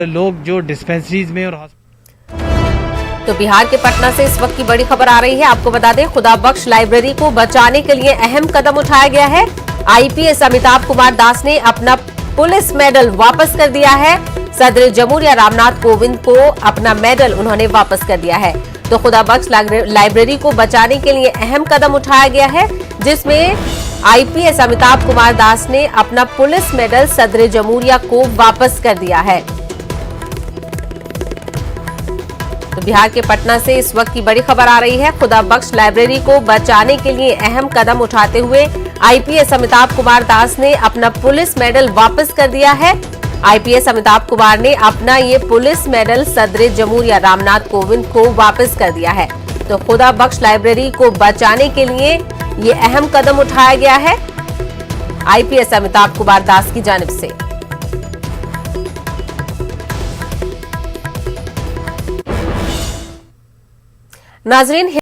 लोग जो डिस्पेंसरीज में और तो बिहार के पटना से इस वक्त की बड़ी खबर आ रही है। आपको बता दें, खुदा बख्श लाइब्रेरी को बचाने के लिए अहम कदम उठाया गया है। आईपीएस अमिताभ कुमार दास ने अपना पुलिस मेडल वापस कर दिया है। सदर जमहूरिया रामनाथ कोविंद को अपना मेडल उन्होंने वापस कर दिया है। तो खुदा बख्श लाइब्रेरी को बचाने के लिए अहम कदम उठाया गया है, जिसमें आईपीएस अमिताभ कुमार दास ने अपना पुलिस मेडल सदर जमहूरिया को वापस कर दिया है। तो बिहार के पटना से इस वक्त की बड़ी खबर आ रही है। खुदा बख्श लाइब्रेरी को बचाने के लिए अहम कदम उठाते हुए आईपीएस अमिताभ कुमार दास ने अपना पुलिस मेडल वापस कर दिया है। आईपीएस अमिताभ कुमार ने अपना ये पुलिस मेडल सदर जमहूरिया रामनाथ कोविंद को वापस कर दिया है। तो खुदा बख्श लाइब्रेरी को बचाने के लिए ये अहम कदम उठाया गया है आईपीएस अमिताभ कुमार दास की जानिब से। नाजरीन,